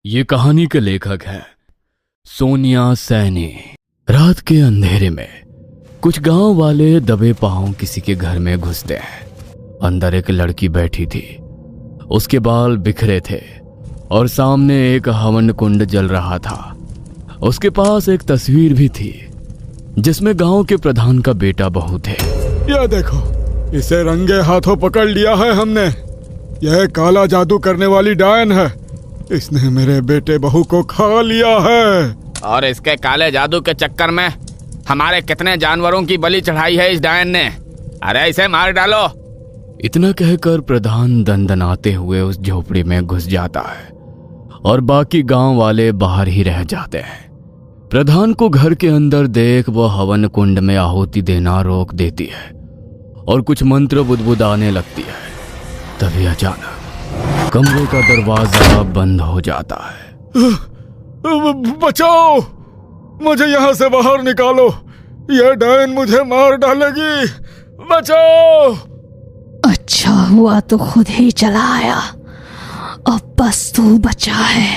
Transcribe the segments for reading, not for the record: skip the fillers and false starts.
ये कहानी के लेखक हैं सोनिया सैनी। रात के अंधेरे में कुछ गांव वाले दबे पांव किसी के घर में घुसते हैं। अंदर एक लड़की बैठी थी। उसके बाल बिखरे थे और सामने एक हवन कुंड जल रहा था। उसके पास एक तस्वीर भी थी जिसमें गांव के प्रधान का बेटा बहू थे। यह देखो, इसे रंगे हाथों पकड़ लिया है हमने। यह काला जादू करने वाली डायन है। इसने मेरे बेटे बहू को खा लिया है। और इसके काले जादू के चक्कर में हमारे कितने जानवरों की बलि चढ़ाई है इस डायन ने। अरे इसे मार डालो। इतना कहकर प्रधान दंदनाते हुए उस झोपड़ी में घुस जाता है और बाकी गांव वाले बाहर ही रह जाते हैं। प्रधान को घर के अंदर देख वो हवन कुंड में आहुति देना रोक देती है और कुछ मंत्र बुदबुदाने लगती है। तभी अचानक कमरे का दरवाजा बंद हो जाता है। बचाओ, मुझे यहाँ से बाहर निकालो। यह डायन मुझे मार डालेगी। बचाओ। अच्छा हुआ तो खुद ही चला आया। अब बस तू बचा है।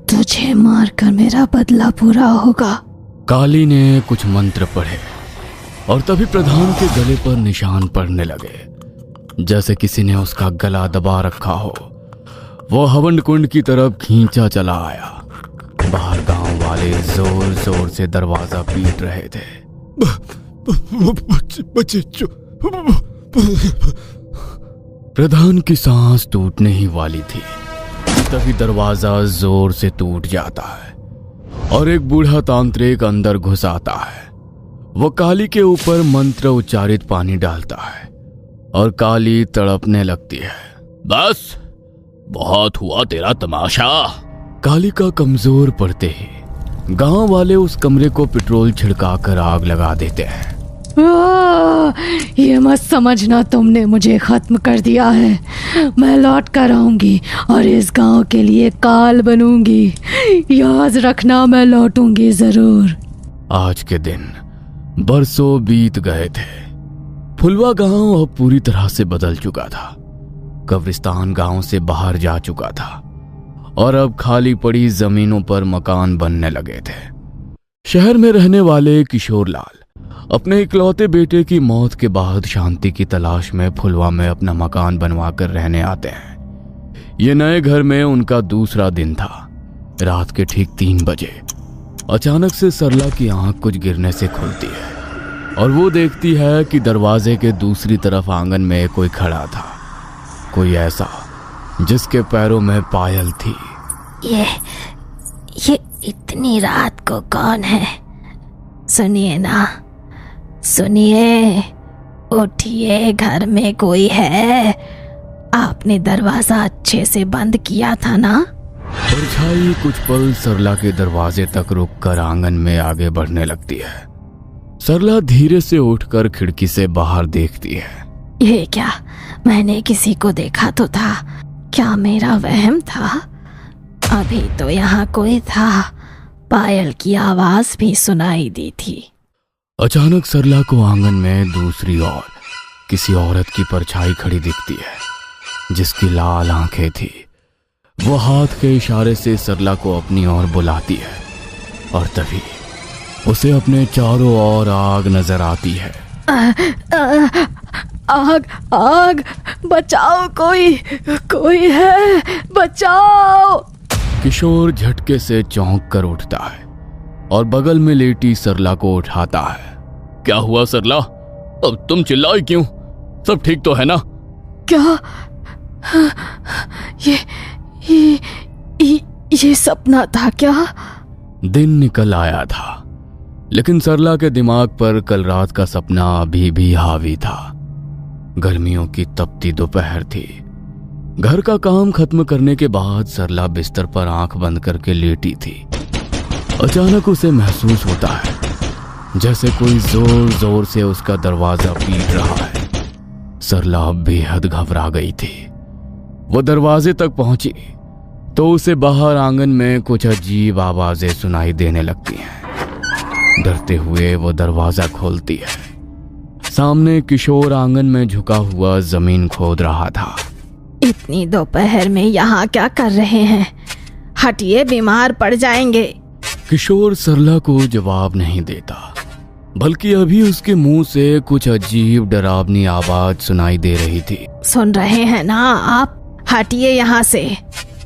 तुझे मारकर मेरा बदला पूरा होगा। काली ने कुछ मंत्र पढ़े और तभी प्रधान के गले पर निशान पड़ने लगे, जैसे किसी ने उसका गला दबा रखा हो। वो हवन कुंड की तरफ खींचा चला आया। बाहर गांव वाले जोर जोर से दरवाजा पीट रहे थे। बच्चे प्रधान की सांस टूटने ही वाली थी। तभी दरवाजा जोर से टूट जाता है और एक बूढ़ा तांत्रिक अंदर घुस आता है। वो काली के ऊपर मंत्र उच्चारित पानी डालता है और काली तड़पने लगती है। बस बहुत हुआ तेरा तमाशा। काली का कमजोर पड़ते ही गांव वाले उस कमरे को पेट्रोल छिड़काकर आग लगा देते हैं। ये मत समझना तुमने मुझे खत्म कर दिया है। मैं लौट कर आऊंगी और इस गांव के लिए काल बनूंगी। याद रखना, मैं लौटूंगी जरूर। आज के दिन बरसों बीत गए थे। फुलवा गांव अब पूरी तरह से बदल चुका था। कब्रिस्तान गांव से बाहर जा चुका था और अब खाली पड़ी जमीनों पर मकान बनने लगे थे। शहर में रहने वाले किशोर लाल अपने इकलौते बेटे की मौत के बाद शांति की तलाश में फुलवा में अपना मकान बनवा कर रहने आते हैं। ये नए घर में उनका दूसरा दिन था। रात के ठीक 3 बजे अचानक से सरला की आंख कुछ गिरने से खुलती है और वो देखती है कि दरवाजे के दूसरी तरफ आंगन में कोई खड़ा था। कोई ऐसा जिसके पैरों में पायल थी। ये इतनी रात को कौन है? सुनिए ना, सुनिए, उठिए, घर में कोई है। आपने दरवाजा अच्छे से बंद किया था ना? परछाई कुछ पल सरला के दरवाजे तक रुककर आंगन में आगे बढ़ने लगती है। सरला धीरे से उठकर खिड़की से बाहर देखती है। ये क्या, मैंने किसी को देखा तो था। क्या मेरा वहम था? अभी तो यहाँ कोई था। पायल की आवाज भी सुनाई दी थी। अचानक सरला को आंगन में दूसरी ओर किसी औरत की परछाई खड़ी दिखती है जिसकी लाल आंखें थी। वो हाथ के इशारे से सरला को अपनी ओर बुलाती है और तभी उसे अपने चारों ओर आग नजर आती है। आग, आग, बचाओ, कोई है, बचाओ। किशोर झटके से चौंक कर उठता है और बगल में लेटी सरला को उठाता है। क्या हुआ सरला? अब तुम चिल्लाई क्यों? सब ठीक तो है ना? क्या? ये सपना था क्या? दिन निकल आया था लेकिन सरला के दिमाग पर कल रात का सपना अभी भी हावी था। गर्मियों की तपती दोपहर थी। घर का काम खत्म करने के बाद सरला बिस्तर पर आंख बंद करके लेटी थी। अचानक उसे महसूस होता है जैसे कोई जोर जोर से उसका दरवाजा पीट रहा है। सरला बेहद घबरा गई थी। वो दरवाजे तक पहुंची तो उसे बाहर आंगन में कुछ अजीब आवाजें सुनाई देने लगती हैं। डरते हुए वो दरवाजा खोलती है। सामने किशोर आंगन में झुका हुआ जमीन खोद रहा था। इतनी दोपहर में यहाँ क्या कर रहे हैं? हटिए, बीमार पड़ जाएंगे। किशोर सरला को जवाब नहीं देता, बल्कि अभी उसके मुंह से कुछ अजीब डरावनी आवाज सुनाई दे रही थी। सुन रहे हैं ना आप? हटिए यहाँ से।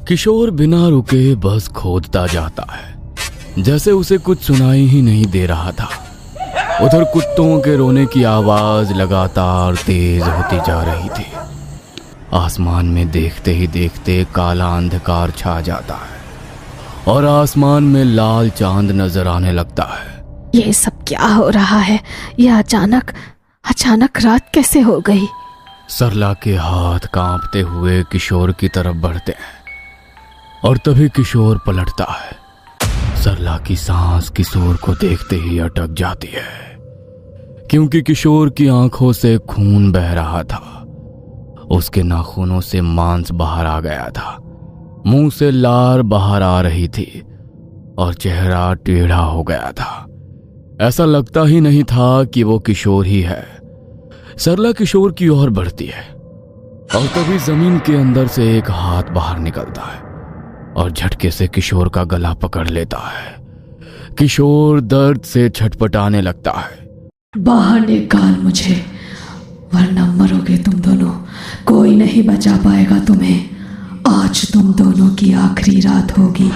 किशोर बिना रुके बस खोदता जाता है, जैसे उसे कुछ सुनाई ही नहीं दे रहा था। उधर कुत्तों के रोने की आवाज लगातार तेज होती जा रही थी। आसमान में देखते ही देखते काला अंधकार छा जाता है और आसमान में लाल चांद नजर आने लगता है। ये सब क्या हो रहा है? यह अचानक रात कैसे हो गई? सरला के हाथ कांपते हुए किशोर की तरफ बढ़ते हैं और तभी किशोर पलटता है। सरला की सांस किशोर को देखते ही अटक जाती है, क्योंकि किशोर की आंखों से खून बह रहा था। उसके नाखूनों से मांस बाहर आ गया था, मुंह से लार बाहर आ रही थी और चेहरा टेढ़ा हो गया था। ऐसा लगता ही नहीं था कि वो किशोर ही है। सरला किशोर की ओर बढ़ती है और तभी जमीन के अंदर से एक हाथ बाहर निकलता है और झटके से किशोर का गला पकड़ लेता है। किशोर दर्द से छटपटाने लगता है। बाहर निकाल मुझे, वरना मरोगे तुम दोनों। कोई नहीं बचा पाएगा तुम्हें। आज तुम दोनों की आखिरी रात होगी।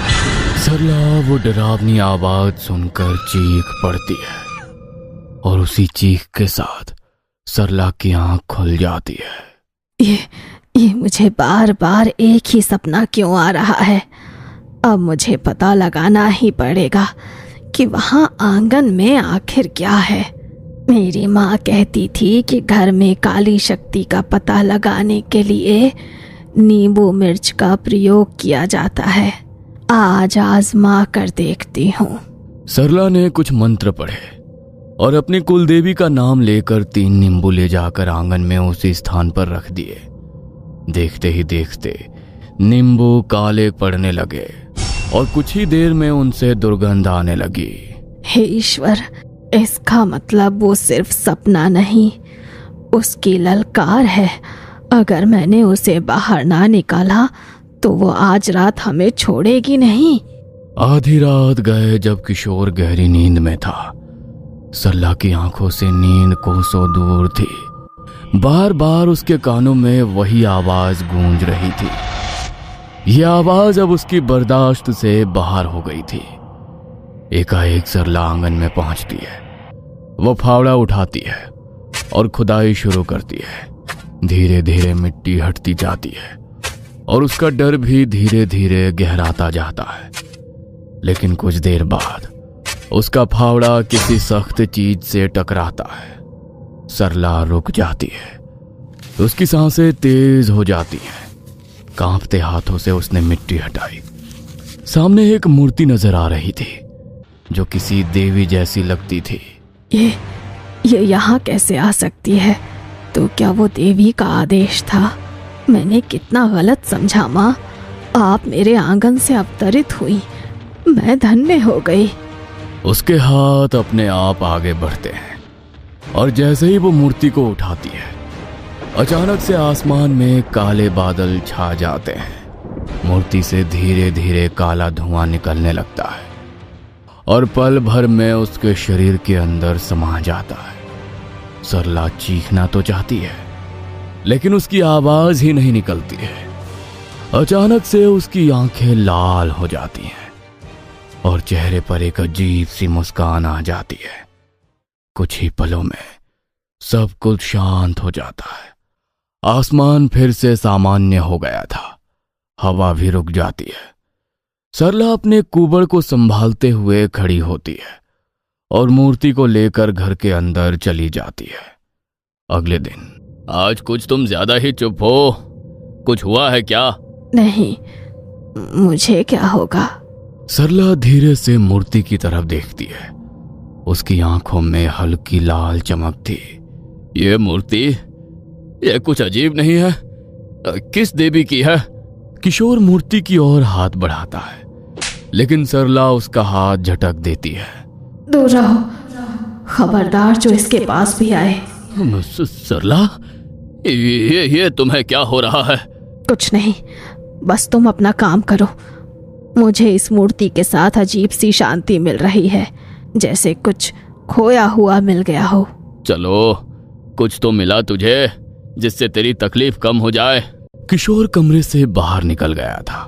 सरला वो डरावनी आवाज सुनकर चीख पड़ती है और उसी चीख के साथ सरला की आंख खुल जाती है। ये मुझे बार बार एक ही सपना क्यों आ रहा है? अब मुझे पता लगाना ही पड़ेगा कि वहां आंगन में आखिर क्या है। मेरी माँ कहती थी कि घर में काली शक्ति का पता लगाने के लिए नींबू मिर्च का प्रयोग किया जाता है। आज आजमा कर देखती हूँ। सरला ने कुछ मंत्र पढ़े और अपनी कुलदेवी का नाम लेकर 3 नींबू ले जाकर आंगन में उसी स्थान पर रख दिए। देखते ही देखते नींबू काले पड़ने लगे और कुछ ही देर में उनसे दुर्गंध आने लगी। हे ईश्वर, इसका मतलब वो सिर्फ सपना नहीं, उसकी ललकार है। अगर मैंने उसे बाहर ना निकाला तो वो आज रात हमें छोड़ेगी नहीं। आधी रात गए जब किशोर गहरी नींद में था। सरला की आंखों से नींद कोसों दूर थी। बार बार उसके कानों में वही आवाज गूंज रही थी। यह आवाज अब उसकी बर्दाश्त से बाहर हो गई थी। एकाएक सरला आंगन में पहुंचती है। वो फावड़ा उठाती है और खुदाई शुरू करती है। धीरे धीरे मिट्टी हटती जाती है और उसका डर भी धीरे धीरे गहराता जाता है। लेकिन कुछ देर बाद उसका फावड़ा किसी सख्त चीज से टकराता है। सरला रुक जाती है। उसकी सांसें तेज हो जाती हैं। कांपते हाथों से उसने मिट्टी हटाई। सामने एक मूर्ति नजर आ रही थी जो किसी देवी जैसी लगती थी। ये यहाँ कैसे आ सकती है? तो क्या वो देवी का आदेश था? मैंने कितना गलत समझा माँ। आप मेरे आंगन से अवतरित हुई, मैं धन्य हो गई। उसके हाथ अपने आप आगे बढ़ते हैं और जैसे ही वो मूर्ति को उठाती है, अचानक से आसमान में काले बादल छा जाते हैं। मूर्ति से धीरे धीरे काला धुआं निकलने लगता है और पल भर में उसके शरीर के अंदर समा जाता है। सरला चीखना तो चाहती है, लेकिन उसकी आवाज ही नहीं निकलती है। अचानक से उसकी आंखें लाल हो जाती हैं और चेहरे पर एक अजीब सी मुस्कान आ जाती है। कुछ ही पलों में सब कुछ शांत हो जाता है। आसमान फिर से सामान्य हो गया था। हवा भी रुक जाती है। सरला अपने कुबड़ को संभालते हुए खड़ी होती है और मूर्ति को लेकर घर के अंदर चली जाती है। अगले दिन। आज कुछ तुम ज्यादा ही चुप हो। कुछ हुआ है क्या? नहीं, मुझे क्या होगा? सरला धीरे से मूर्ति की तरफ देखती है। उसकी आंखों में हल्की लाल चमक थी। ये मूर्ति, ये कुछ अजीब नहीं है? किस देवी की है? किशोर मूर्ति की ओर हाथ बढ़ाता है, लेकिन सरला उसका हाथ झटक देती है। दूर रहो, खबरदार जो इसके पास भी आए। सरला, ये तुम्हें क्या हो रहा है? कुछ नहीं, बस तुम अपना काम करो। मुझे इस मूर्ति के साथ अजीब सी शांति मिल रही है, जैसे कुछ खोया हुआ मिल गया हो। चलो, कुछ तो मिला तुझे जिससे तेरी तकलीफ कम हो जाए। किशोर कमरे से बाहर निकल गया था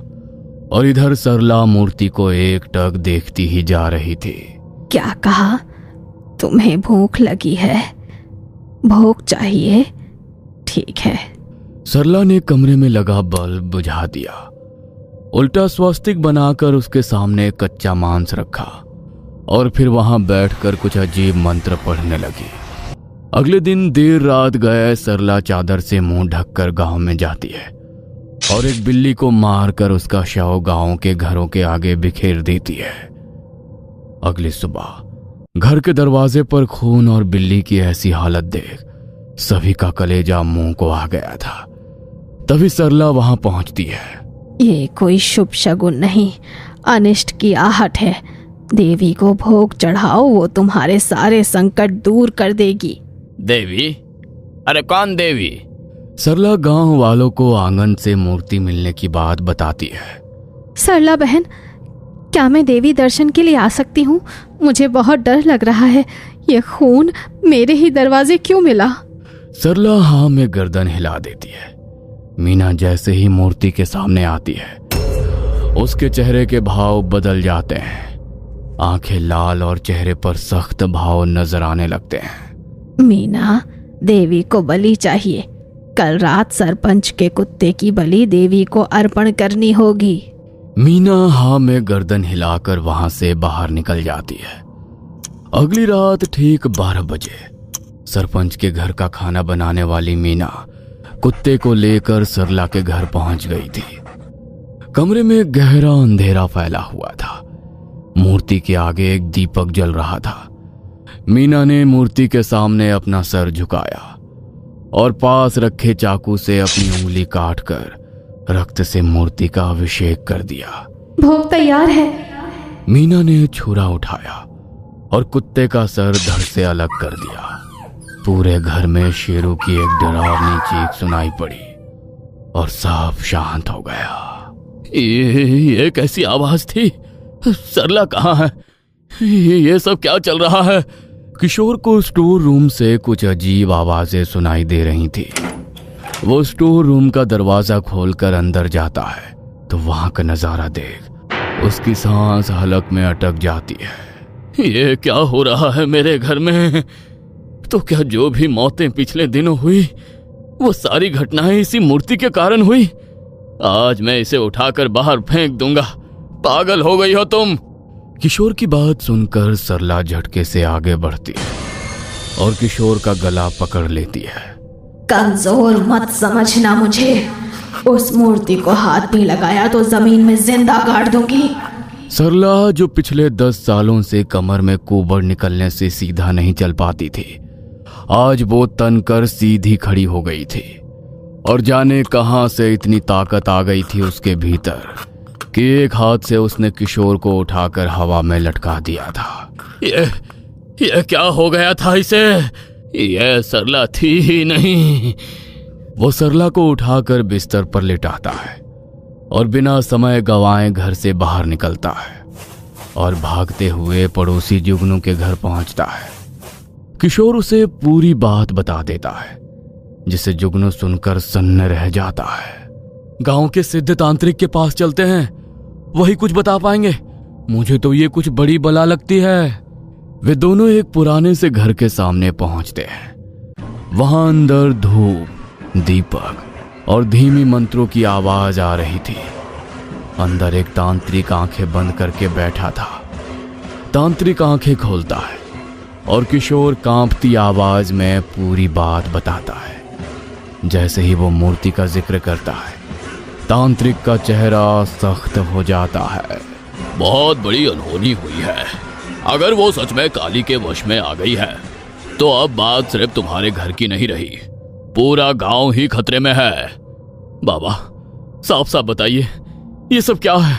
और इधर सरला मूर्ति को एकटक देखती ही जा रही थी। क्या कहा? तुम्हें भूख लगी है? भूख चाहिए? ठीक है। सरला ने कमरे में लगा बल्ब बुझा दिया, उल्टा स्वास्तिक बनाकर उसके सामने कच्चा मांस रखा और फिर वहां बैठकर कुछ अजीब मंत्र पढ़ने लगी। अगले दिन देर रात गए सरला चादर से मुंह ढककर गांव में जाती है और एक बिल्ली को मारकर उसका शव गांव के घरों के आगे बिखेर देती है। अगली सुबह घर के दरवाजे पर खून और बिल्ली की ऐसी हालत देख सभी का कलेजा मुंह को आ गया था। तभी सरला वहां पहुंचती है। ये कोई शुभ शगुन नहीं, अनिष्ट की आहट है। देवी को भोग चढ़ाओ, वो तुम्हारे सारे संकट दूर कर देगी। देवी? अरे कौन देवी? सरला गांव वालों को आंगन से मूर्ति मिलने की बात बताती है। सरला बहन, क्या मैं देवी दर्शन के लिए आ सकती हूँ? मुझे बहुत डर लग रहा है। ये खून मेरे ही दरवाजे क्यों मिला? सरला हाँ में गर्दन हिला देती है। मीना जैसे ही मूर्ति के सामने आती है, उसके चेहरे के भाव बदल जाते हैं। आंखें लाल और चेहरे पर सख्त भाव नजर आने लगते हैं। मीना, देवी को बलि चाहिए। कल रात सरपंच के कुत्ते की बलि देवी को अर्पण करनी होगी। मीना हाँ में गर्दन हिलाकर वहां से बाहर निकल जाती है। अगली रात ठीक 12 बजे सरपंच के घर का खाना बनाने वाली मीना कुत्ते को लेकर सरला के घर पहुंच गई थी। कमरे में गहरा अंधेरा फैला हुआ था। मूर्ति के आगे एक दीपक जल रहा था। मीना ने मूर्ति के सामने अपना सर झुकाया और पास रखे चाकू से अपनी उंगली काटकर रक्त से मूर्ति का अभिषेक कर दिया। भोग तैयार है। मीना ने छुरा उठाया और कुत्ते का सर धड़ से अलग कर दिया। पूरे घर में शेरों की एक डरावनी चीख सुनाई पड़ी और सब शांत हो गया। ये कैसी आवाज थी? सरला कहाँ है? ये सब क्या चल रहा है? किशोर को स्टोर रूम से कुछ अजीब आवाजें सुनाई दे रही थी। वो स्टोर रूम का दरवाजा खोलकर अंदर जाता है तो वहां का नजारा देख उसकी सांस हलक में अटक जाती है। ये क्या हो रहा है मेरे घर में? तो क्या जो भी मौतें पिछले दिनों हुई वो सारी घटनाएं इसी मूर्ति के कारण हुई? आज मैं इसे उठाकर बाहर फेंक दूंगा। पागल हो गई हो तुम? किशोर की बात सुनकर सरला झटके से आगे बढ़ती है और किशोर का गला पकड़ लेती है। कमजोर मत समझना मुझे। उस मूर्ति को हाथ भी लगाया तो जमीन में जिंदा गाड़ दूंगी। सरला जो पिछले 10 सालों से कमर में कुबड़ निकलने से सीधा नहीं चल पाती थी, आज वो तन कर सीधी खड़ी हो गई थी और जाने कहां से इतनी ताकत आ गई थी उसके भीतर कि एक हाथ से उसने किशोर को उठाकर हवा में लटका दिया था। ये क्या हो गया था इसे? ये सरला थी ही नहीं। वो सरला को उठाकर बिस्तर पर लिटाता है और बिना समय गंवाए घर से बाहर निकलता है और भागते हुए पड़ोसी जुगनू के घर पहुंचता है। किशोर उसे पूरी बात बता देता है, जिसे जुगनू सुनकर सन्न रह जाता है। गांव के सिद्ध तांत्रिक के पास चलते हैं, वही कुछ बता पाएंगे। मुझे तो ये कुछ बड़ी बला लगती है। वे दोनों एक पुराने से घर के सामने पहुंचते हैं। वहां अंदर धूप, दीपक और धीमी मंत्रों की आवाज आ रही थी। अंदर एक तांत्रिक आंखें बंद करके बैठा था। तांत्रिक आंखें खोलता है और किशोर कांपती आवाज में पूरी बात बताता है। जैसे ही वो मूर्ति का जिक्र करता है, तांत्रिक का चेहरा सख्त हो जाता है। बहुत बड़ी अनहोनी हुई है। अगर वो सच में काली के वश में आ गई है तो अब बात सिर्फ तुम्हारे घर की नहीं रही, पूरा गांव ही खतरे में है। बाबा, साफ साफ बताइए, ये सब क्या है?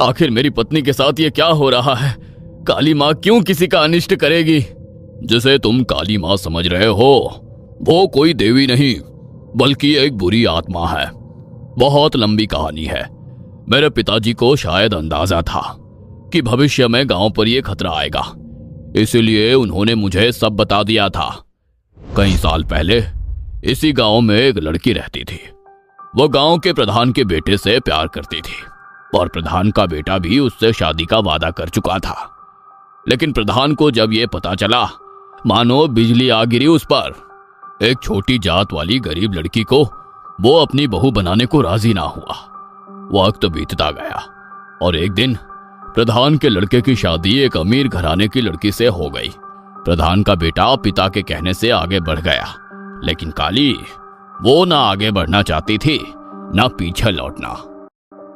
आखिर मेरी पत्नी के साथ ये क्या हो रहा है? काली माँ क्यों किसी का अनिष्ट करेगी? जिसे तुम काली माँ समझ रहे हो वो कोई देवी नहीं बल्कि एक बुरी आत्मा है। बहुत लंबी कहानी है, मेरे पिताजी को शायद अंदाजा था कि भविष्य में गांव पर यह खतरा आएगा, इसीलिए उन्होंने मुझे सब बता दिया था। कई साल पहले इसी गांव में एक लड़की रहती थी। वो गांव के प्रधान के बेटे से प्यार करती थी और प्रधान का बेटा भी उससे शादी का वादा कर चुका था। लेकिन प्रधान को जब यह पता चला, मानो बिजली आ गिरी उस पर। एक छोटी जात वाली गरीब लड़की को वो अपनी बहू बनाने को राजी ना हुआ। वक्त बीतता गया और एक दिन प्रधान के लड़के की शादी एक अमीर घराने की लड़की से हो गई। प्रधान का बेटा पिता के कहने से आगे बढ़ गया, लेकिन काली वो ना आगे बढ़ना चाहती थी ना पीछे लौटना।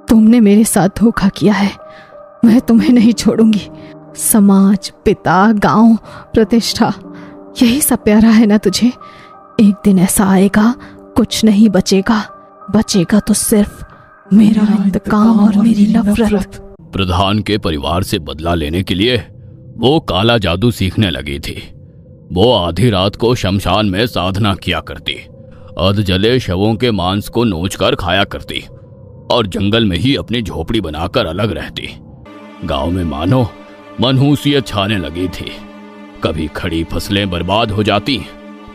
तुमने मेरे साथ धोखा किया है, मैं तुम्हें नहीं छोड़ूंगी। समाज, पिता, गांव, प्रतिष्ठा, यही सब प्यारा है ना तुझे? एक दिन ऐसा आएगा कुछ नहीं बचेगा, बचेगा तो सिर्फ मेरा इंतकाम और मेरी नफरत। प्रधान के परिवार से बदला लेने के लिए वो काला जादू सीखने लगी थी। वो आधी रात को शमशान में साधना किया करती, अध जले शवों के मांस को नोचकर खाया करती और जंगल में ही अपनी झोपड़ी बनाकर अलग रहती। गांव में मानो मनहूसियत छाने लगी थी। कभी खड़ी फसलें बर्बाद हो जाती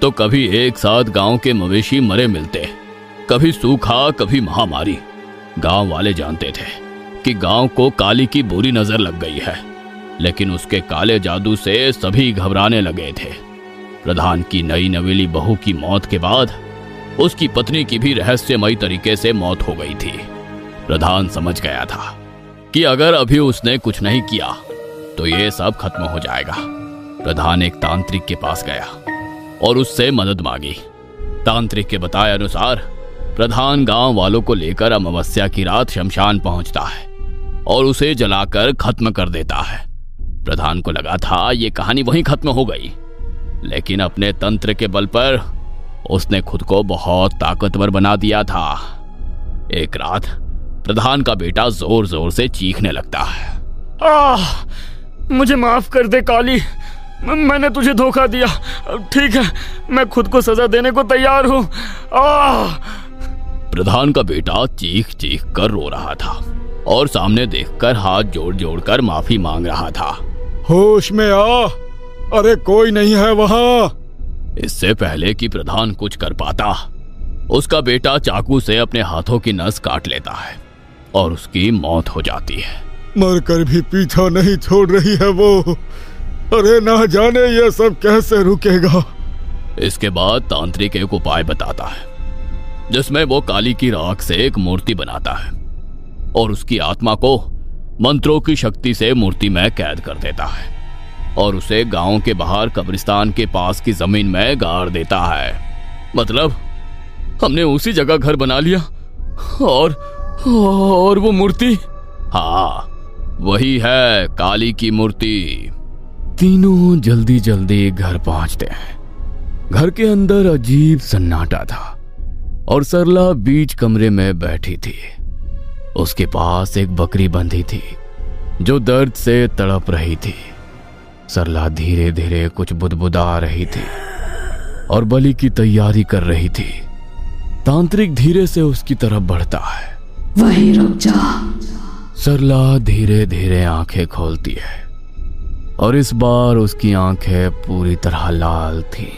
तो कभी एक साथ गांव के मवेशी मरे मिलते, कभी सूखा कभी महामारी। गांव वाले जानते थे कि गांव को काली की बुरी नजर लग गई है, लेकिन उसके काले जादू से सभी घबराने लगे थे। प्रधान की नई नवेली बहू की मौत के बाद उसकी पत्नी की भी रहस्यमयी तरीके से मौत हो गई थी। प्रधान समझ गया था कि अगर अभी उसने कुछ नहीं किया तो ये सब खत्म हो जाएगा। प्रधान एक तांत्रिक के पास गया और उससे मदद मांगी। तांत्रिक के बताए अनुसार प्रधान गांव वालों को लेकर अमावस्या की रात शमशान पहुंचता है और उसे जलाकर खत्म कर देता है। प्रधान को लगा था ये कहानी वहीं खत्म हो गई, लेकिन अपने तंत्र के बल पर उसने खुद को बहुत ताकतवर बना दिया था। एक रात प्रधान का बेटा जोर जोर से चीखने लगता है। मुझे माफ कर दे काली, मैंने तुझे धोखा दिया। ठीक है, मैं खुद को सजा देने को तैयार हूँ। प्रधान का बेटा चीख चीख कर रो रहा था और सामने देखकर हाथ जोड़ जोड़ कर माफी मांग रहा था। होश में आ, अरे कोई नहीं है वहाँ। इससे पहले कि प्रधान कुछ कर पाता, उसका बेटा चाकू से अपने हाथों की नस काट लेता है और उसकी मौत हो जाती है। मरकर भी पीछा नहीं छोड़ रही है वो। अरे ना जाने ये सब कैसे रुकेगा। इसके बाद तांत्रिक एक उपाय बताता है जिसमें वो काली की राख से एक मूर्ति बनाता है और उसकी आत्मा को मंत्रों की शक्ति से मूर्ति में कैद कर देता है और उसे गांव के बाहर कब्रिस्तान के पास की जमीन में गाड़ देता है। मतलब हमने उसी जगह घर बना लिया और वो मूर्ति, हाँ वही है काली की मूर्ति। तीनों जल्दी जल्दी घर पहुंचते हैं। घर के अंदर अजीब सन्नाटा था और सरला बीच कमरे में बैठी थी। उसके पास एक बकरी बंधी थी जो दर्द से तड़प रही थी। सरला धीरे धीरे कुछ बुदबुदा रही थी और बलि की तैयारी कर रही थी। तांत्रिक धीरे से उसकी तरफ बढ़ता है। वहीं रुक जा। सरला धीरे धीरे आंखें खोलती है और इस बार उसकी आंखें पूरी तरह लाल थी।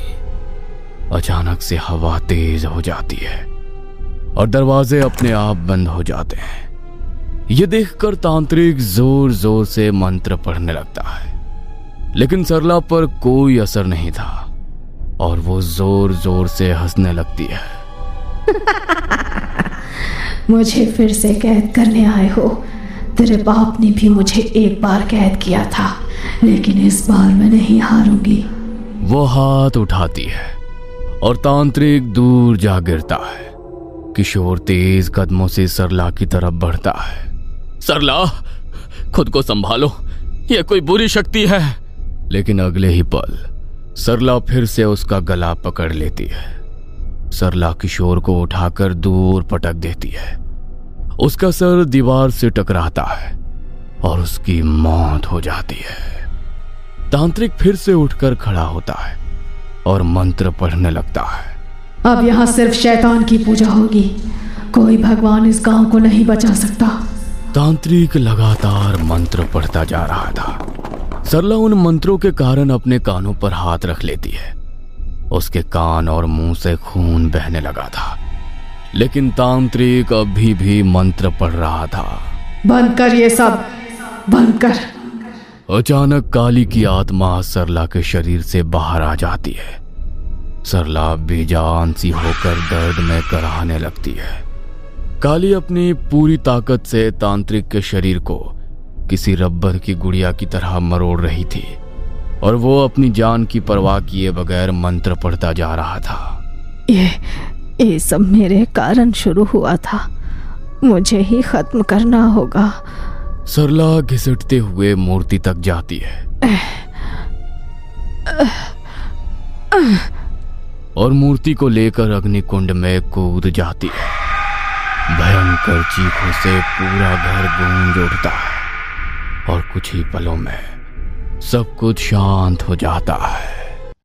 अचानक से हवा तेज हो जाती है और दरवाजे अपने आप बंद हो जाते हैं। यह देखकर तांत्रिक जोर जोर से मंत्र पढ़ने लगता है, लेकिन सरला पर कोई असर नहीं था और वो जोर जोर से हंसने लगती है। मुझे फिर से कैद करने आए हो। तेरे बाप ने भी मुझे एक बार कैद किया था, लेकिन इस बार मैं नहीं हारूंगी। वो हाथ उठाती है और तांत्रिक दूर जा गिरता है। किशोर तेज कदमों से सरला की तरफ बढ़ता है। सरला, खुद को संभालो, यह कोई बुरी शक्ति है। लेकिन अगले ही पल सरला फिर से उसका गला पकड़ लेती है। सरला किशोर को उठाकर दूर पटक देती है। उसका सर दीवार से टकराता है और उसकी मौत हो जाती है। तांत्रिक फिर से उठकर खड़ा होता है और मंत्र पढ़ने लगता है। अब यहाँ सिर्फ शैतान की पूजा होगी। कोई भगवान इस गांव को नहीं बचा सकता। तांत्रिक लगातार मंत्र पढ़ता जा रहा था। सरला उन मंत्रों के कारण अपने कानों पर हाथ रख लेती है। उसके कान और मुंह से खून बहने लगा था, लेकिन तांत्रिक अभी भी मंत्र पढ़ रहा था। बंद कर ये सब, बंद कर। अचानक काली की आत्मा सरला के शरीर से बाहर आ जाती है। सरला बेजान सी होकर दर्द में कराहने लगती है। काली अपनी पूरी ताकत से तांत्रिक के शरीर को किसी रबर की गुड़िया की तरह मरोड़ रही थी और वो अपनी जान की परवाह किए बगैर मंत्र पढ़ता जा रहा था। ये सब मेरे कारण शुरू हुआ था, मुझे ही खत्म करना होगा। सरला घिसटते हुए मूर्ति तक जाती है और मूर्ति को लेकर अग्निकुंड में कूद जाती है। भयंकर चीखों से पूरा घर गूंज उठता है और कुछ ही पलों में सब कुछ शांत हो जाता है।